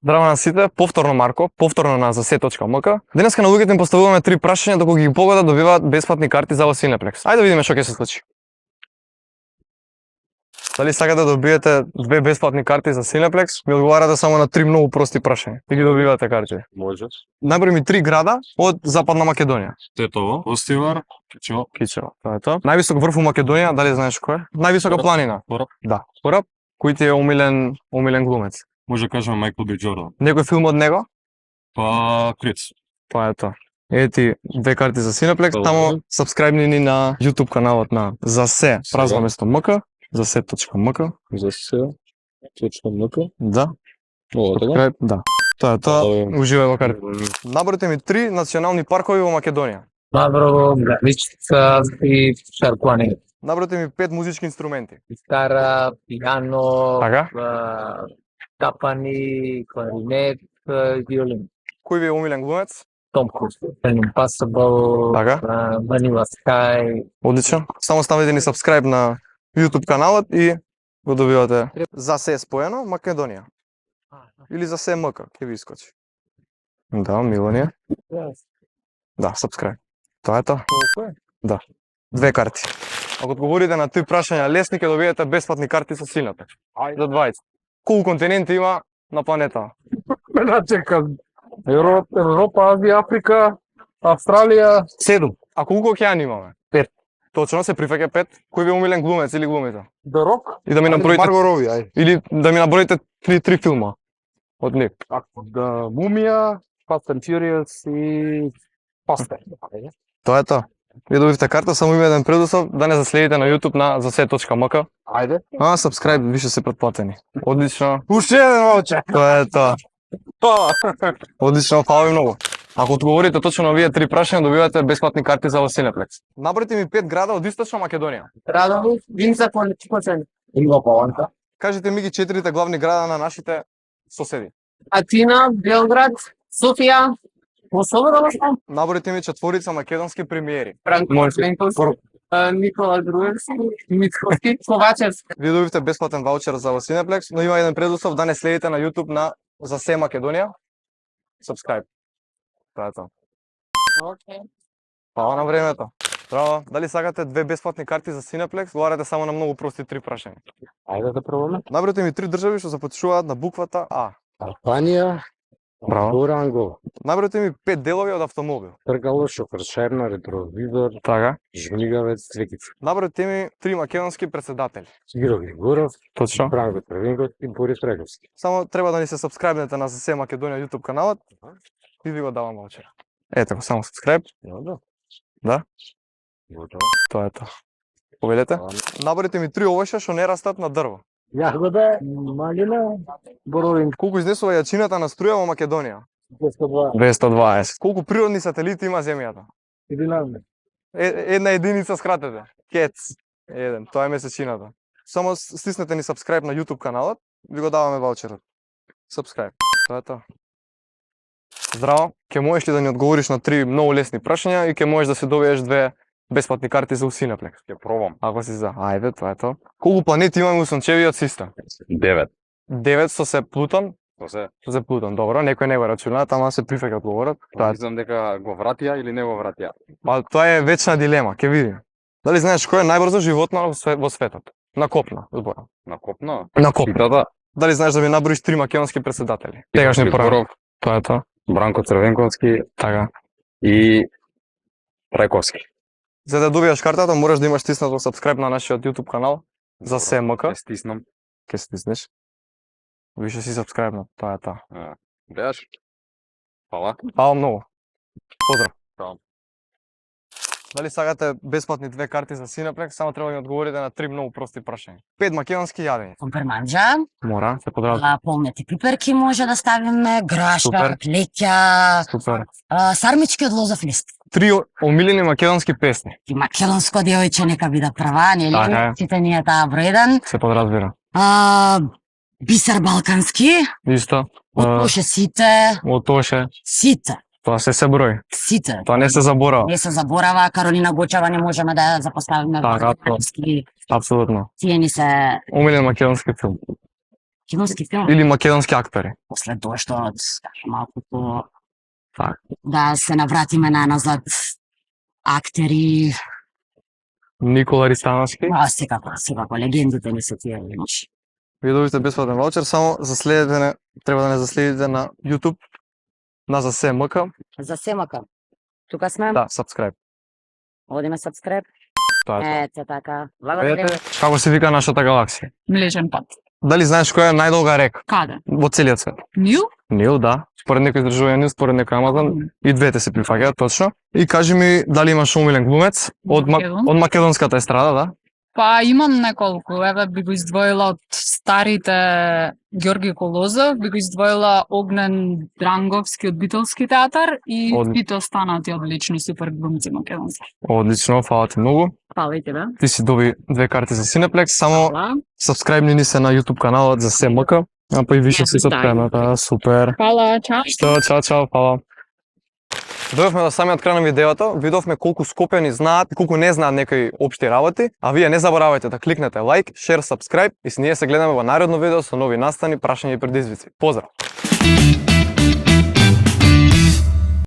Здраво на сите, повторно Марко, повторно на засе.мк. Денеска на луѓето им поставуваме 3 прашања, докога ги погодат добиваат бесплатни карти за Cineplex. Ајде да видиме што ќе се случи. Дали сакате да добиете 2 бесплатни карти за Cineplex? Ми одговарате само на 3 многу прости прашања и ги добивате карти. Може. Наброи ми 3 града од Западна Македонија. Тетово, Остивар, Кичево. Кичево, тоа е тоа. Највисок врв у Македонија, дали знаеш кој е? Највисока планина. Кораб. Да, Кораб. Кој ти е омилен глумец? Може да кажеме Майкл Би Джордан. Некој филм од него? Па Криц. Тоа е тоа. Ети 2 карти за Cineplex, тамо сабскрајбни ни на YouTube каналот на Засе празно место МК, засе.мк. Засе.мк. Да. Ова така? Сабскрајб, да. Тоа е тоа. Уживај во карти. Наборите ми 3 национални паркови во Македонија. Маврово, Граничица и Шаркуани. Наборите ми 5 музички инструменти. Гитара, пијано, Така? тапани, кларинет, виолин. Кој ви е омилен глумец? Том Круз, Impossible, Така? Vanilla Sky. Одлично. Само ставите ни сабскрајб на YouTube каналот и го добивате. Засе споено Македонија. Или Засе МК, ќе ви искочи. Да, Милонија. Да, сабскрајб. Тоа е тоа. Колко е? Да. 2 карти. Ако одговорите на 3 прашања лесни, ќе добиете бесплатни карти со Cineplex. За 20. Колку континенти има на планетата? Мене чекам. Европа, Азија, Африка, Австралија. 7. А колку океани имаме? 5. Точно се прифаќа 5. Кој ви е омилен глумец или глумица? The Rock. И да ми наброите Марго Роби, ај. или да ми наброите 3 филма од нив. The Mumia, Fast and Furious и Faster. Тоа е тоа. Ви добивте карта, само има еден предуслов да не заследите на YouTube на засе.мк. Ајде. Сабскрајб, више се претплатени. Одлично. Уште еден молче. Тоа е тоа. Одлично, фала ви многу. Ако одговорите точно на овие 3 прашања, добивате бесплатни карти за Cineplex. Наборите ми 5 града од Источна Македонија. Радово, Винца, Колечкоцен. Има Поланка. Кажете ми ги 4 главни града на нашите соседи. Атина, Белград, Софија, Косово, Наборите ми 4 македонски премиери. Бранко Пленковски, Никола Груевски, Мицковски, Ковачевски. Ви добивте бесплатен ваучер за Cineplex, но има еден предуслов да не следите на YouTube на Засе Македонија. Сабскрајб. Тоа е тоа. Океј. Фала на времето. Здраво, дали сакате 2 бесплатни карти за Cineplex? Одговарате само на многу прости 3 прашања. Ајде да пробаме. Наборите ми 3 држави што започнуваат на буквата А. Албанија, Браво. Дуранго, Наборите ми 5 делови од автомобил. Тргало, шофершерна, ретровизор, Така. жмигавец, цвекица. Наборите ми 3 македонски председатели. Гиро Григоров, Точно. Бранко Тревинковски, Борис Реговски. Само треба да ни се сабскрајбнете на Засе Македонија YouTube каналот и ви го давам ваучер. Ете го, само сабскрајб. Да? Готово. Тоа е тоа. Поведете. Наборите ми 3 овоша што не растат на дрво. Јагода, малина, боровин, Колку изнесува јачината на струја во Македонија? 202, 220. Колку природни сателити има земјата? 11. Една единица скратете. Кец. Еден. Тоа е месечината. Само стиснете ни сабскрајб на YouTube каналот, ви го даваме ваучерот. Сабскрајб. Тоа е тоа. Здраво, ќе можеш ли да ни одговориш на 3 многу лесни прашања и ќе можеш да се добиеш 2 бесплатни карти за Cineplex. Ќе пробам. Ако си за. Ајде, тоа е тоа. Колку планети имаме у сончевиот систем? 9. 9 со се Плутон, Тоа се. со се Плутон. Добро, некој не го рачуна, тама се прифаќа одговорот. Тоа е. Мислам дека го вратија или не го вратија. Па тоа е вечна дилема, ќе видиме. Дали знаеш кој е најбрзо животно во светот? На копна, зборам. На копно? На копна. Читата. Дали знаеш да ми наброиш 3 македонски председатели? Тегашни прва. Григоров, Тоа е тоа. Бранко Црвенковски Така. и Рајковски. За да добиеш картата, мораш да имаш стиснато сабскрајб на нашиот YouTube канал за СМК. Ќе стиснам. Ке стиснеш. Више си сабскрајбнат, тоа е тоа. Беаш. Фала. Фала многу. Поздрав. Фала. Дали сакате бесплатни 2 карти за Cineplex, само треба да ми одговорите на 3 многу прости прашања. 5 македонски јадења. Комперманџа, Мора, се поздравам. полнети пиперки може да ставиме, Супер. грашка, леќа, Супер. сармички од лозов лист. 3 омилени македонски песни. И македонско девојче нека биде прва, нели? Така е. Сите ние таа број 1. Се подразбира. Бисер балкански, Исто. отоше сите, Отоше. сите, Тоа се број. сите. Тоа не се заборава. Не се заборава, Каролина Гочева не можеме да ја запоставиме. Така, Македонски, Апсолутно. тие ни се Омилен македонски филм. Киноски филм. или македонски актери. После доштот, малку по... Така. Да се навратиме назад. Актери, Никола Ристановски. секако, легендите ни се тие, знаеш. Вие добивате бесплатен ваучер, само за следене, треба да не заследите на YouTube, на за се МК. За семака. Тука сме, Да, subscribe. одиме subscribe. Тоа е тоа. Ете така. Благодарим. Видете, како се вика нашата галаксија? Млечен пат. Дали знаеш која е најдолга река Каде? во целиот свет? Нил? Нил, да. Според некои издржувања Нил, според некои Амазон, и двете се прифаќаат точно. И кажи ми дали имаш омилен глумец од Македон. од македонската естрада, да? Па имам неколку. Еве би го издвоила од старите Ѓорги Колозов, би го издвоила Огнен Дранговски од Битолски театар и Од- сите останати одлични супер глумци македонски. Одлично, фала ти многу. Фала и тебе. Ти си доби 2 карти за Cineplex, само Фала. сабскрајбни ни се на YouTube каналот за СМК, а па и више си сабскрајбната, супер. Фала, чао. Чао, фала. Дојавме до самиот крај на видеото, видовме колку скопјани знаат и колку не знаат некои општи работи, а вие не заборавајте да кликнете лайк, шер, сабскрајб и ние се гледаме во наредно видео со нови настани, прашања и предизвици. Поздрав!